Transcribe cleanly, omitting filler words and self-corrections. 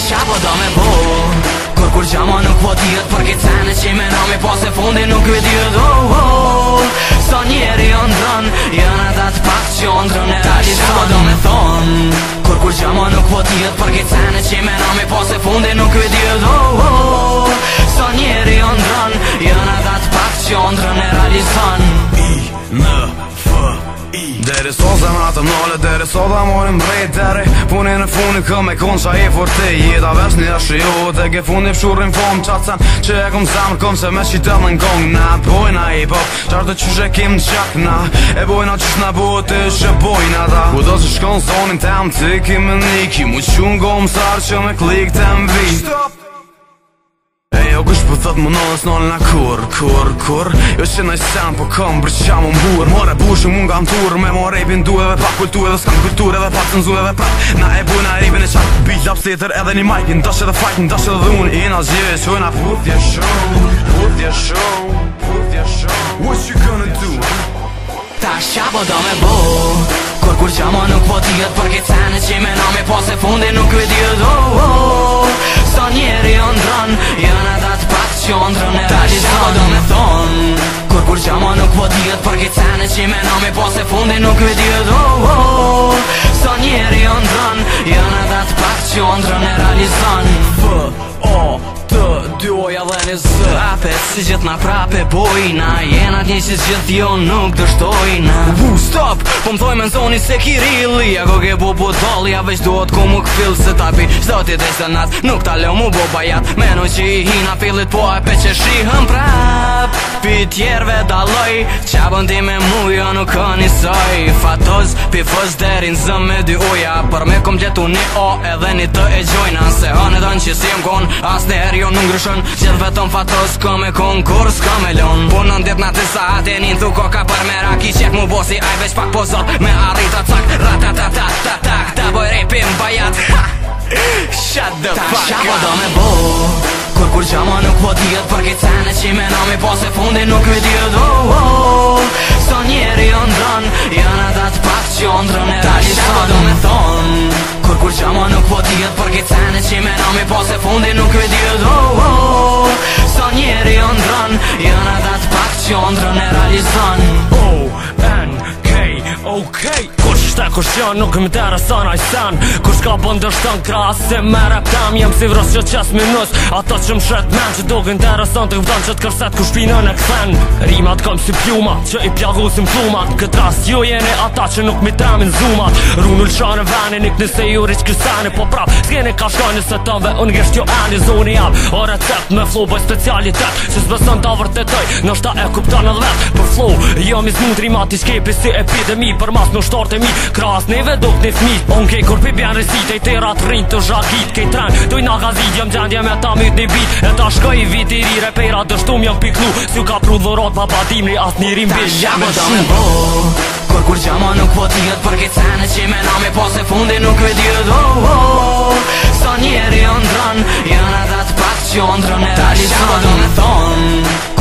Shabo do me bo Kur gjama nuk po tjet Për këtë sene që me nami Po se fundi nuk vjetjet Sa njeri ndron Janë adat pak që ndron e realizon Shabo do me thon Kur gjama nuk po tjet Për këtë sene që me nami Po se fundi nuk vjetjet Sa njeri ndron Janë adat pak që ndron e realizon Dere so zemrat nole, dere so da morim brejt dere Puni në fundi këm e kon qa e forte Jeta vesh një shio Dhe ke fundi fshurin fom qatësen Që e kom zemr kom se me qitet në ngong Na bojna i pop Qartë të qyshe kim në qak na E bojna qysh na bote që bojna da Ku do që shkon zonin tem Ti ki më niki Mu qun gom sar që me klik tem vi Stop! Jo kush po thot më nëllës nëllë na kur Jo që nëjë sen po këm bërë qa më mbur More bushë mu nga më tur Me more rejpin du edhe pak kultur Edhe s'kam kultur edhe pak cenzu edhe pak Na e bujna rejpin e qak Beat lap setër edhe një mic Ndash edhe fight, ndash edhe dhun Ina zhjeve qojna Puthje show What you gonna do? Ta shabo do me bo Kur gjama nuk po tjet Për këtë sene që me nami Po se fundi nuk vjetjet Sa njeri ndron Janë adat pak që ndron e realizon Shabo do me thon Kur gjama nuk po tjet Për këtë sene që me nami Po se fundi nuk vjetjet Sa njeri ndron Janë adat pak që ndron e realizon Djoja dhe një zë Apet si gjithë na prape bojna Jenat një që gjithë jo nuk dështojna Stop, po më thoj me nëzoni se kirilli Ako ke bo po t'valli A veç dohet ku mu këfill se tapi Zoti dhe së nat Nuk ta leo mu bo bajat Meno që i hina fillit po e pe që shihëm prap Pi tjerve daloj Qabën ti me mu jo nuk ka njësoj Fatoz, pi fës derin zëm me dy uja Për me kom gjetu një o edhe një të e gjojna Se hanë edhe në që si jem kon As në her jo nuk ngryshon Gjithë vetëm fatos ka me konkurs ka me lon Po në ndet na të saat e një thu koka për me raki Qek mu bosi aj veç pak po zot Me arrita cak Ratatatatatatak Ta boj rejpim bajat Shut the fuck up Ta shabo do me bo Kur gjama nuk po tjet Për këtë sene që me nami Po se fundi nuk vjetjet Sa njeri ndron Janë adat pak që ndron e realizon Ta shabo do me thon Kur gjama nuk po tjet Për këtë sene që me nami Po se fundi nuk vjetjet Sa njeri ndron Janë adat pak që ndron e realizon Okay. Kush shte kush jo nuk më intereson aj sen Kush ka bëndështën kras Se me rap tam jem si vros që qes minus Ato që më shret men që duk intereson Të vdon që t'kërset kush pinën e këthen Rimat kom si pjuma që i pjagusim plumat Këtë rast ju jeni ata që nuk mi tremin zumat Runull qanë venin ik nëse ju riq kësani Po prap s'keni ka shkani se tëve unë gjesht jo eni zoni jam O recept me flow boj specialitet Që s'beson ta vërtetoj Nështë ta e kupton edhe vet Për flow jo mi smut rimat i shkepi si epidemi Për mas në shtorët e mi Kras neve duk një fmit On kej kur pi bjen resite I terat rinj të zhagit Kej tren doj nga gazit Jëm gjendje me ta myt një bit E ta shkoj vit i ri Repera dështum jëm piklu Si u ka pru dhurot pa badimri As një rim bil jam e shumë Kur gjama nuk po tjet Për këtë sene që me nami Po se fundi nuk vjetjet Sa njeri ndron Janë adat pak që ndron e realizon Ta shabo do me thon